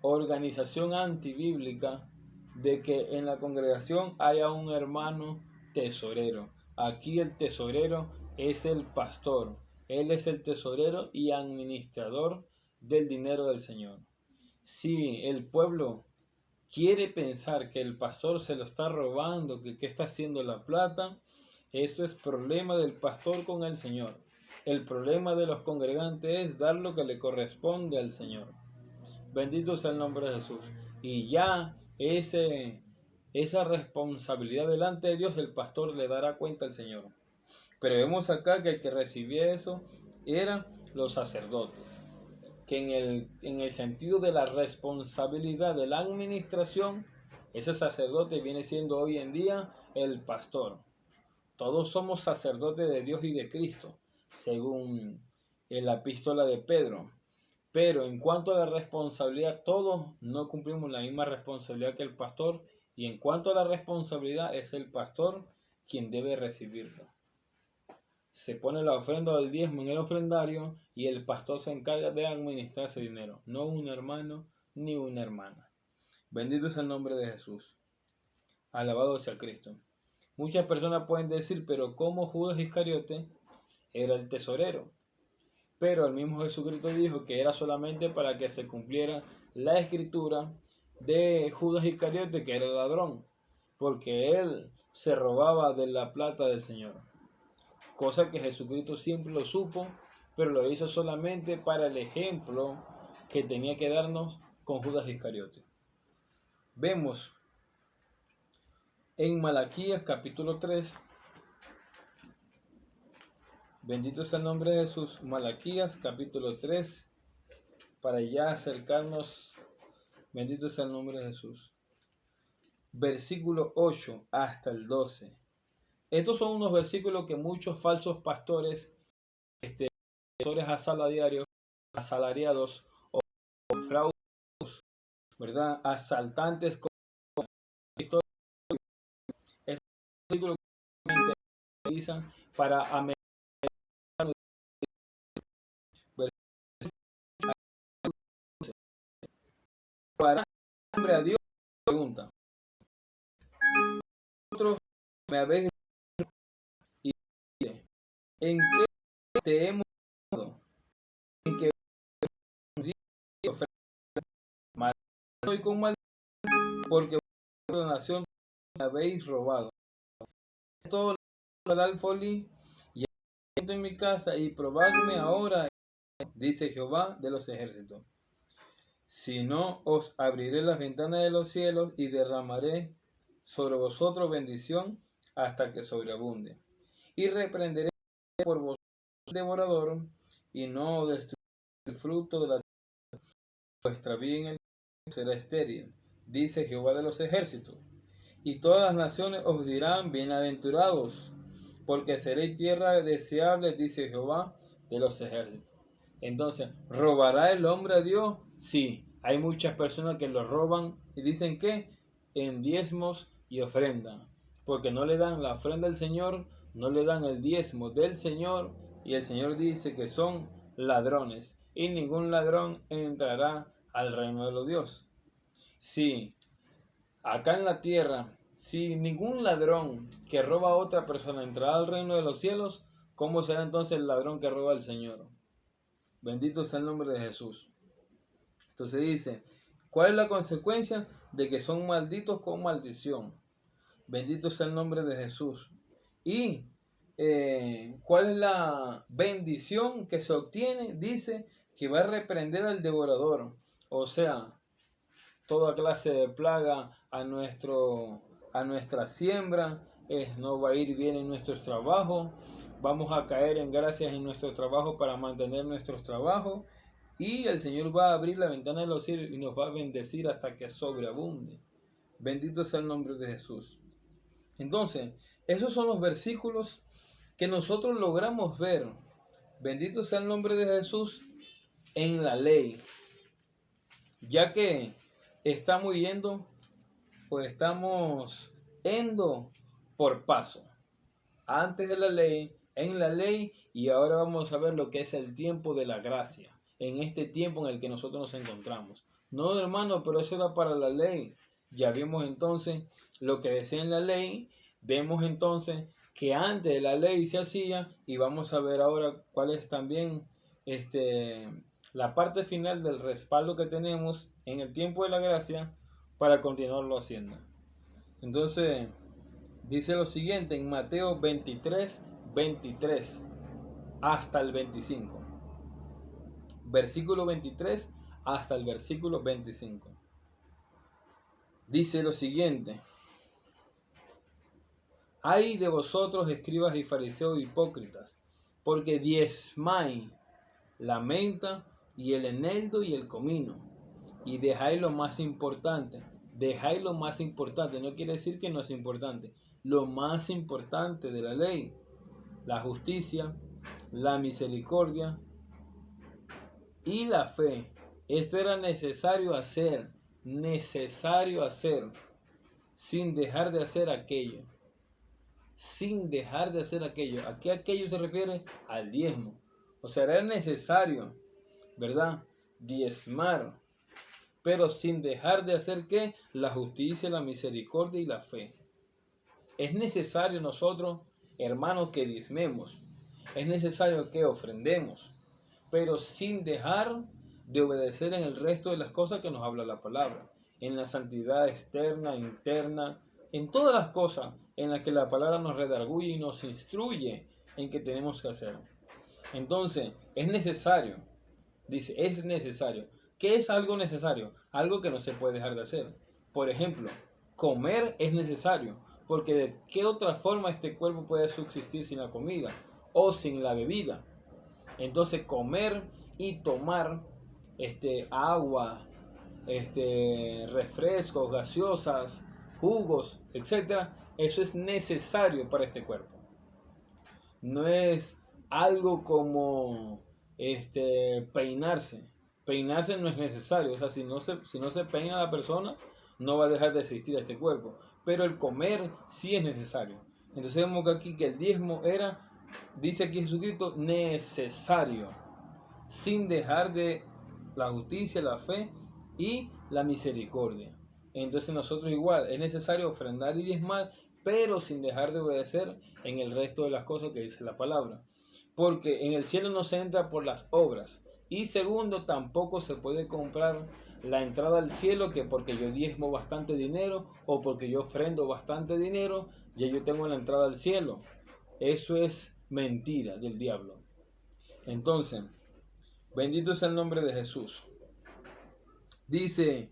organización antibíblica de que en la congregación haya un hermano tesorero. Aquí el tesorero es el pastor. Él es el tesorero y administrador del dinero del Señor. Si el pueblo quiere pensar que el pastor se lo está robando, que está haciendo la plata, eso es problema del pastor con el Señor. El problema de los congregantes es dar lo que le corresponde al Señor. Bendito sea el nombre de Jesús. Y ya esa responsabilidad delante de Dios, el pastor le dará cuenta al Señor. Pero vemos acá que el que recibía eso eran los sacerdotes, que en el sentido de la responsabilidad de la administración, ese sacerdote viene siendo hoy en día el pastor. Todos somos sacerdotes de Dios y de Cristo, según la epístola de Pedro. Pero en cuanto a la responsabilidad, todos no cumplimos la misma responsabilidad que el pastor, y en cuanto a la responsabilidad, es el pastor quien debe recibirlo. Se pone la ofrenda del diezmo en el ofrendario y el pastor se encarga de administrar ese dinero, no un hermano ni una hermana. Bendito es el nombre de Jesús. Alabado sea Cristo. Muchas personas pueden decir, pero ¿cómo Judas Iscariote era el tesorero? Pero el mismo Jesucristo dijo que era solamente para que se cumpliera la escritura de Judas Iscariote, que era el ladrón, porque él se robaba de la plata del Señor. Cosa que Jesucristo siempre lo supo, pero lo hizo solamente para el ejemplo que tenía que darnos con Judas Iscariote. Vemos en Malaquías capítulo 3, bendito sea el nombre de Jesús, Malaquías capítulo 3, para ya acercarnos, bendito sea el nombre de Jesús. versículo 8 hasta el 12. Estos son unos versículos que muchos falsos pastores, pastores asalariados o fraudes, ¿verdad? Asaltantes, estos versículos que utilizan para amenazar a Dios. Pregunta: vosotros me habéis y ¿en qué te hemos dado? En que soy con mal, porque la nación me habéis robado todo el alfolí y en mi casa, y probadme ahora, dice Jehová de los ejércitos, si no os abriré las ventanas de los cielos y derramaré sobre vosotros bendición hasta que sobreabunde, y reprenderé por vosotros el devorador, y no destruiré el fruto de la tierra, vuestra bien será estéril, dice Jehová de los ejércitos. Y todas las naciones os dirán: bienaventurados, porque seréis tierra deseable, dice Jehová de los ejércitos. Entonces, ¿robará el hombre a Dios? Sí, hay muchas personas que lo roban y dicen que en diezmos y ofrenda, porque no le dan la ofrenda al Señor, no le dan el diezmo del Señor, y el Señor dice que son ladrones, y ningún ladrón entrará al reino de los dioses. Sí, acá en la tierra, si ningún ladrón que roba a otra persona entrará al reino de los cielos, ¿cómo será entonces el ladrón que roba al Señor? Bendito sea el nombre de Jesús. Entonces dice, ¿cuál es la consecuencia de que son malditos con maldición? Bendito sea el nombre de Jesús. Y ¿cuál es la bendición que se obtiene? Dice que va a reprender al devorador. O sea, toda clase de plaga a nuestra siembra, no va a ir bien en nuestros trabajos, vamos a caer en gracias en nuestro trabajo para mantener nuestros trabajos, y el Señor va a abrir la ventana de los cielos y nos va a bendecir hasta que sobreabunde. Bendito sea el nombre de Jesús. Entonces, esos son los versículos que nosotros logramos ver, bendito sea el nombre de Jesús, en la ley, ya que estamos yendo, pues estamos yendo por paso. Antes de la ley, en la ley, y ahora vamos a ver lo que es el tiempo de la gracia, en este tiempo en el que nosotros nos encontramos. No, hermano, pero eso era para la ley. Ya vimos entonces lo que decía en la ley, vemos entonces que antes de la ley se hacía, y vamos a ver ahora cuál es también la parte final del respaldo que tenemos en el tiempo de la gracia para continuarlo haciendo. Entonces, dice lo siguiente en Mateo 23 hasta el 25. Versículo 23 hasta el versículo 25. Dice lo siguiente: ay de vosotros, escribas y fariseos hipócritas, porque diezmáis la menta y el eneldo y el comino, y dejáis lo más importante. Dejáis lo más importante, no quiere decir que no es importante. Lo más importante de la ley: la justicia, la misericordia y la fe. Esto era necesario hacer, sin dejar de hacer aquello. Sin dejar de hacer aquello. Aquí aquello se refiere al diezmo. O sea, era necesario, ¿verdad?, diezmar, pero sin dejar de hacer ¿qué? La justicia, la misericordia y la fe. Es necesario nosotros, hermanos, que diezmemos. Es necesario que ofrendemos, pero sin dejar de obedecer en el resto de las cosas que nos habla la palabra. En la santidad externa, interna, en todas las cosas en las que la palabra nos redarguye y nos instruye en que tenemos que hacer. Entonces, es necesario. Dice, es necesario. ¿Qué es algo necesario? Algo que no se puede dejar de hacer. Por ejemplo, comer es necesario, porque ¿de qué otra forma este cuerpo puede subsistir sin la comida o sin la bebida? Entonces, comer y tomar agua, refrescos, gaseosas, jugos, etcétera, eso es necesario para este cuerpo. No es algo como peinarse. Peinarse no es necesario. O sea, si no se peina la persona, no va a dejar de existir este cuerpo. Pero el comer sí es necesario. Entonces vemos que aquí que el diezmo era, dice aquí Jesucristo, necesario. Sin dejar de la justicia, la fe y la misericordia. Entonces nosotros igual, es necesario ofrendar y diezmar, pero sin dejar de obedecer en el resto de las cosas que dice la palabra. Porque en el cielo no se entra por las obras. Y segundo, tampoco se puede comprar la entrada al cielo que porque yo diezmo bastante dinero o porque yo ofrendo bastante dinero, ya yo tengo la entrada al cielo. Eso es mentira del diablo. Entonces, bendito es el nombre de Jesús. Dice,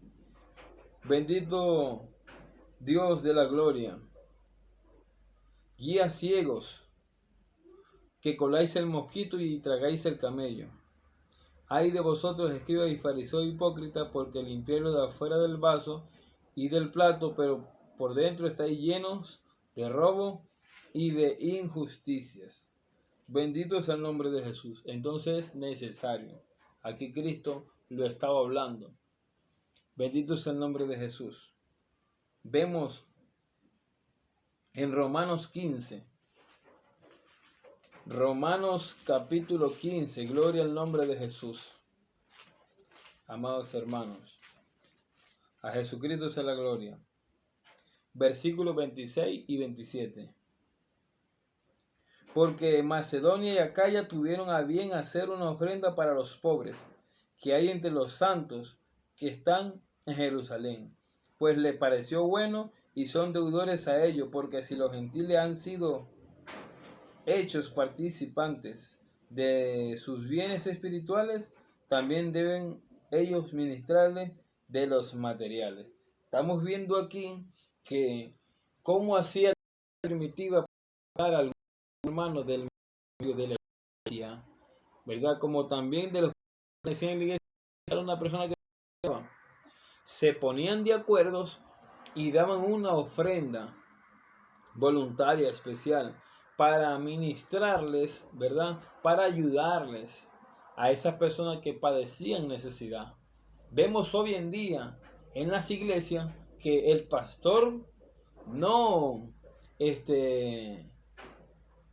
bendito Dios de la gloria, guía ciegos, que coláis el mosquito y tragáis el camello. Ay de vosotros, escribas y fariseos hipócritas, porque limpiáis lo de afuera del vaso y del plato, pero por dentro estáis llenos de robo y de injusticias. Bendito es el nombre de Jesús. Entonces es necesario. Aquí Cristo lo estaba hablando. Bendito es el nombre de Jesús. Vemos en Romanos 15. Romanos capítulo 15. Gloria al nombre de Jesús. Amados hermanos, a Jesucristo sea la gloria. Versículos 26 y 27. Porque Macedonia y Acaya tuvieron a bien hacer una ofrenda para los pobres que hay entre los santos que están en Jerusalén, pues le pareció bueno y son deudores a ellos, porque si los gentiles han sido hechos participantes de sus bienes espirituales, también deben ellos ministrarles de los materiales. Estamos viendo aquí que cómo hacía la primitiva para algunos hermanos del medio de la iglesia, ¿verdad? Como también de los que decían en la iglesia, era una persona que se ponían de acuerdo y daban una ofrenda voluntaria especial para ministrarles, ¿verdad? Para ayudarles a esas personas que padecían necesidad. Vemos hoy en día en las iglesias que el pastor no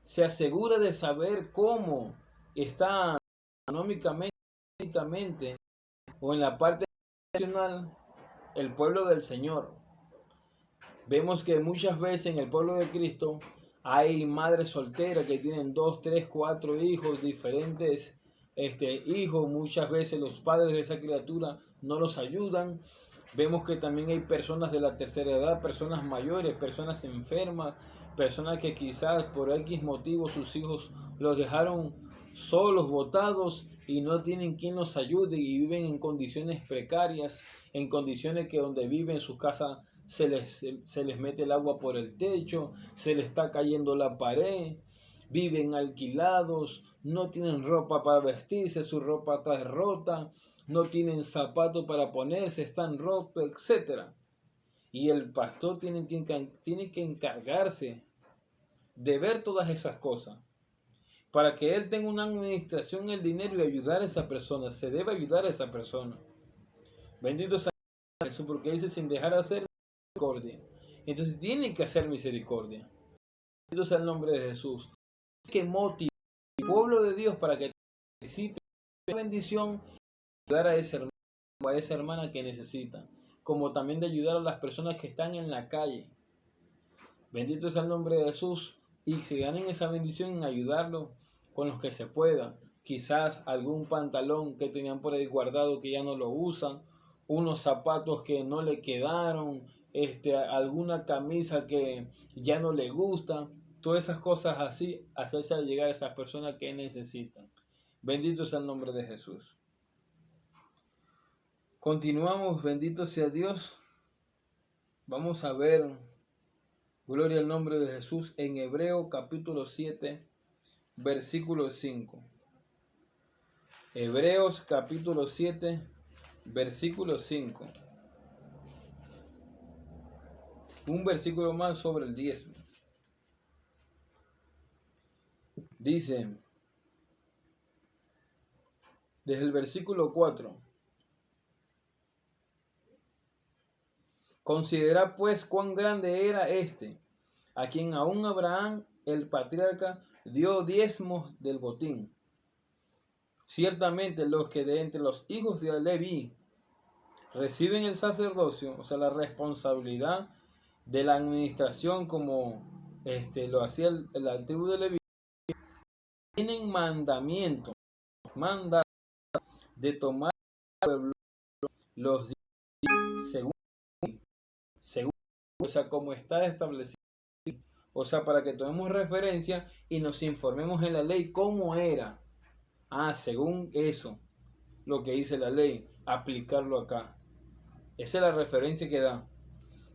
se asegura de saber cómo está económicamente o en la parte nacional el pueblo del Señor. Vemos que muchas veces en el pueblo de Cristo hay madres solteras que tienen 2, 3, 4 hijos, diferentes hijos. Muchas veces los padres de esa criatura no los ayudan. Vemos que también hay personas de la tercera edad, personas mayores, personas enfermas, personas que quizás por X motivo sus hijos los dejaron solos, botados y no tienen quien los ayude y viven en condiciones precarias, en condiciones que donde viven en sus casas se les mete el agua por el techo, se les está cayendo la pared, viven alquilados, no tienen ropa para vestirse, su ropa está rota, no tienen zapatos para ponerse, están rotos, etc. Y el pastor tiene que encargarse de ver todas esas cosas, para que él tenga una administración del dinero y ayudar a esa persona. Se debe ayudar a esa persona. Bendito sea Jesús, porque dice sin dejar de hacer misericordia. Entonces tienen que hacer misericordia. Bendito sea el nombre de Jesús. Que motive al pueblo de Dios para que participe en la bendición y ayudar a ese hermano o a esa hermana que necesita, como también de ayudar a las personas que están en la calle. Bendito sea el nombre de Jesús, y se ganen esa bendición en ayudarlo con los que se pueda. Quizás algún pantalón que tenían por ahí guardado que ya no lo usan, unos zapatos que no le quedaron, alguna camisa que ya no le gusta, todas esas cosas así, hacerse llegar a esas personas que necesitan. Bendito sea el nombre de Jesús. Continuamos, bendito sea Dios. Vamos a ver, gloria al nombre de Jesús, en Hebreos capítulo 7, versículo 5. Hebreos capítulo 7, versículo 5. un versículo más sobre el diezmo. Dice, desde el versículo 4, considera pues cuán grande era este, a quien aún Abraham, el patriarca, dio diezmos del botín. Ciertamente los que de entre los hijos de Leví reciben el sacerdocio, o sea, la responsabilidad de la administración como lo hacía la tribu de Leví, tienen mandamiento de tomar los días según, o sea, como está establecido. O sea, para que tomemos referencia y nos informemos en la ley cómo era. Según eso, lo que dice la ley, aplicarlo acá. Esa es la referencia que da.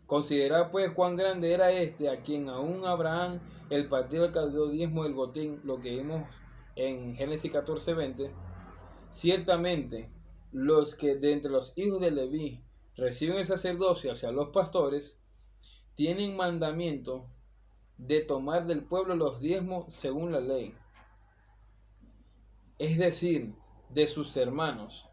Considera pues cuán grande era este, a quien aún Abraham, el patriarca, dio diezmo del botín, lo que vimos en Génesis 14:20. Ciertamente, los que de entre los hijos de Leví reciben el sacerdocio, o sea, los pastores, tienen mandamiento de tomar del pueblo los diezmos según la ley, es decir, de sus hermanos,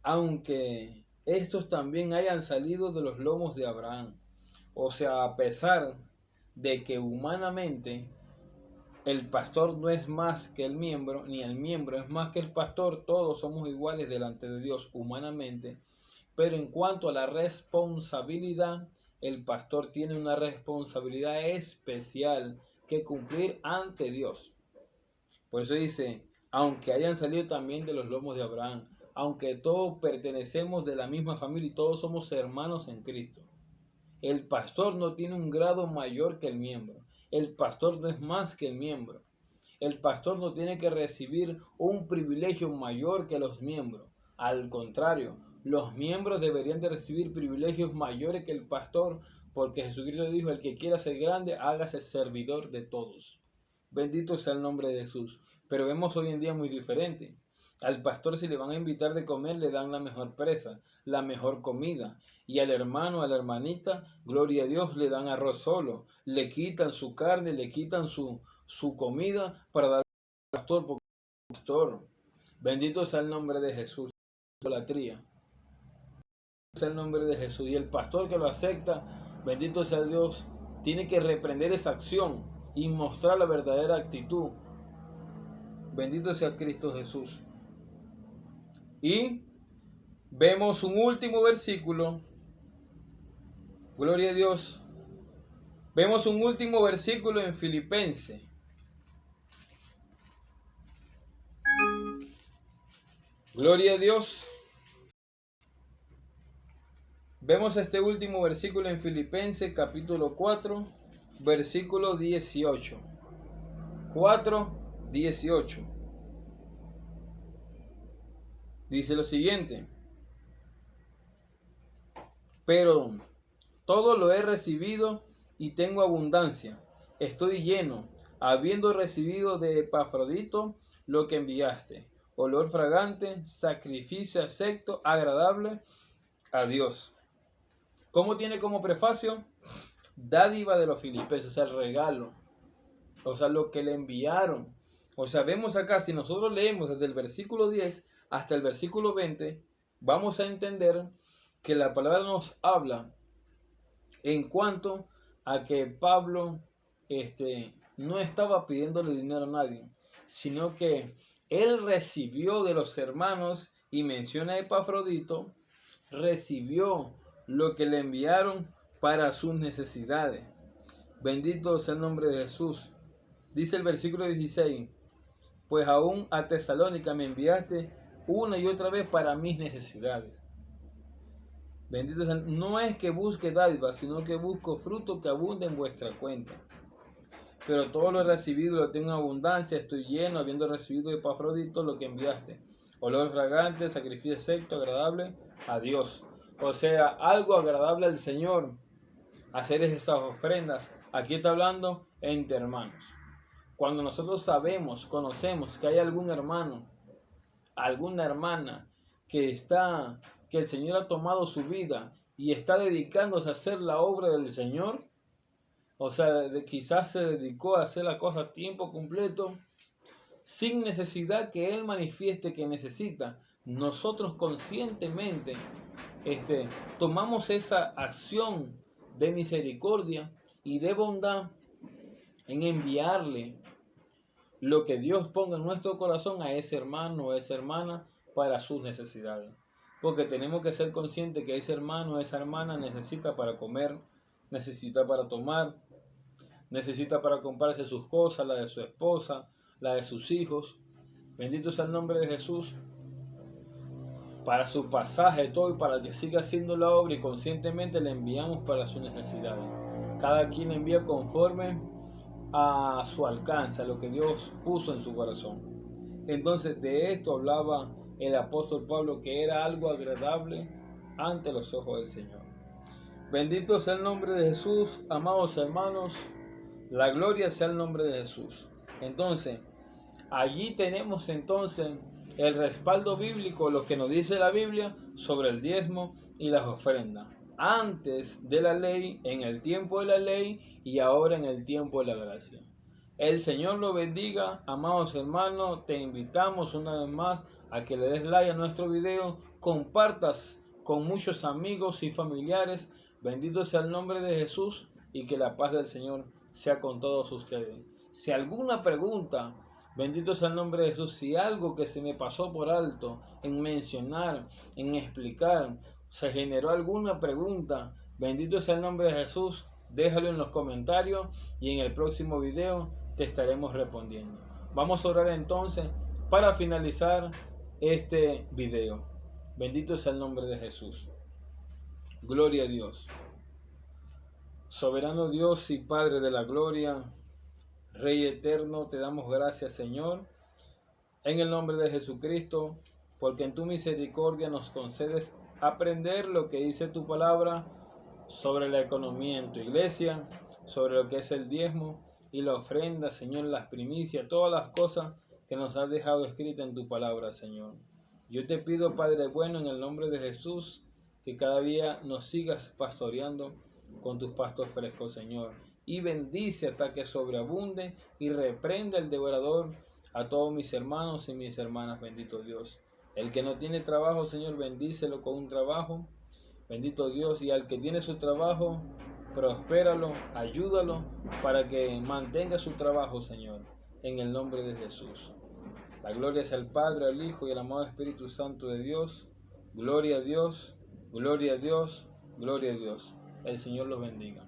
aunque estos también hayan salido de los lomos de Abraham. O sea, a pesar de que humanamente el pastor no es más que el miembro, ni el miembro es más que el pastor, todos somos iguales delante de Dios humanamente, pero en cuanto a la responsabilidad, el pastor tiene una responsabilidad especial que cumplir ante Dios. Por eso dice, aunque hayan salido también de los lomos de Abraham, aunque todos pertenecemos de la misma familia y todos somos hermanos en Cristo, el pastor no tiene un grado mayor que el miembro. El pastor no es más que el miembro. El pastor no tiene que recibir un privilegio mayor que los miembros. Al contrario, los miembros deberían de recibir privilegios mayores que el pastor, porque Jesucristo dijo, el que quiera ser grande, hágase servidor de todos. Bendito sea el nombre de Jesús. Pero vemos hoy en día muy diferente. Al pastor, si le van a invitar de comer, le dan la mejor presa, la mejor comida. Y al hermano, a la hermanita, gloria a Dios, le dan arroz solo. Le quitan su carne, le quitan su comida para dar al pastor, porque el pastor. Bendito sea el nombre de Jesús. Idolatría. Bendito sea el nombre de Jesús. Y el pastor que lo acepta, bendito sea Dios, tiene que reprender esa acción y mostrar la verdadera actitud. Bendito sea Cristo Jesús. Y vemos un último versículo. Gloria a Dios. Vemos un último versículo en Filipenses. Gloria a Dios. Vemos este último versículo en Filipenses capítulo 4, versículo 18. 4:18. Dice lo siguiente: pero todo lo he recibido y tengo abundancia. Estoy lleno, habiendo recibido de Epafrodito lo que enviaste, olor fragante, sacrificio acepto, agradable a Dios. ¿Cómo tiene como prefacio? Dádiva de los filipenses, o sea, el regalo, o sea, lo que le enviaron. O sea, vemos acá, si nosotros leemos desde el versículo 10 hasta el versículo 20, vamos a entender que la palabra nos habla en cuanto a que Pablo no estaba pidiéndole dinero a nadie, sino que él recibió de los hermanos, y menciona a Epafrodito, recibió lo que le enviaron para sus necesidades. Bendito sea el nombre de Jesús. Dice el versículo 16, pues aún a Tesalónica me enviaste una y otra vez para mis necesidades. Bendito sea. No es que busque dádivas, sino que busco fruto que abunde en vuestra cuenta. Pero todo lo he recibido, lo tengo en abundancia, estoy lleno, habiendo recibido de Epafrodito lo que enviaste. Olor fragante, sacrificio acepto, agradable a Dios. O sea, algo agradable al Señor, hacer esas ofrendas. Aquí está hablando entre hermanos. Cuando nosotros sabemos, conocemos que hay algún hermano, alguna hermana que el Señor ha tomado su vida y está dedicándose a hacer la obra del Señor, o sea, quizás se dedicó a hacer la cosa a tiempo completo, sin necesidad que Él manifieste que necesita, nosotros conscientemente tomamos esa acción de misericordia y de bondad en enviarle lo que Dios ponga en nuestro corazón a ese hermano o a esa hermana para sus necesidades. Porque tenemos que ser conscientes que ese hermano o esa hermana necesita para comer, necesita para tomar, necesita para comprarse sus cosas, la de su esposa, la de sus hijos. Bendito sea el nombre de Jesús. Para su pasaje, todo, y para que siga haciendo la obra, y conscientemente le enviamos para sus necesidades. Cada quien envía conforme a su alcance, a lo que Dios puso en su corazón. Entonces de esto hablaba el apóstol Pablo, que era algo agradable ante los ojos del Señor. Bendito sea el nombre de Jesús, amados hermanos, la gloria sea el nombre de Jesús. Entonces, allí tenemos entonces el respaldo bíblico, lo que nos dice la Biblia sobre el diezmo y las ofrendas. Antes de la ley, en el tiempo de la ley y ahora en el tiempo de la gracia. El Señor lo bendiga, amados hermanos. Te invitamos una vez más a que le des like a nuestro video, compartas con muchos amigos y familiares. Bendito sea el nombre de Jesús y que la paz del Señor sea con todos ustedes. Si alguna pregunta, bendito sea el nombre de Jesús, si algo que se me pasó por alto en mencionar, en explicar, se generó alguna pregunta, bendito sea el nombre de Jesús, déjalo en los comentarios y en el próximo video te estaremos respondiendo. Vamos a orar entonces para finalizar este video. Bendito sea el nombre de Jesús. Gloria a Dios. Soberano Dios y Padre de la gloria, Rey eterno, te damos gracias, Señor, en el nombre de Jesucristo, porque en tu misericordia nos concedes aprender lo que dice tu palabra sobre la economía en tu iglesia, sobre lo que es el diezmo y la ofrenda, Señor, las primicias, todas las cosas que nos has dejado escritas en tu palabra, Señor. Yo te pido, Padre bueno, en el nombre de Jesús, que cada día nos sigas pastoreando con tus pastos frescos, Señor, y bendice hasta que sobreabunde y reprenda el devorador a todos mis hermanos y mis hermanas, bendito Dios. El que no tiene trabajo, Señor, bendícelo con un trabajo, bendito Dios, y al que tiene su trabajo, prospéralo, ayúdalo para que mantenga su trabajo, Señor, en el nombre de Jesús. La gloria es al Padre, al Hijo y al amado Espíritu Santo de Dios. Gloria a Dios, gloria a Dios, gloria a Dios. El Señor los bendiga.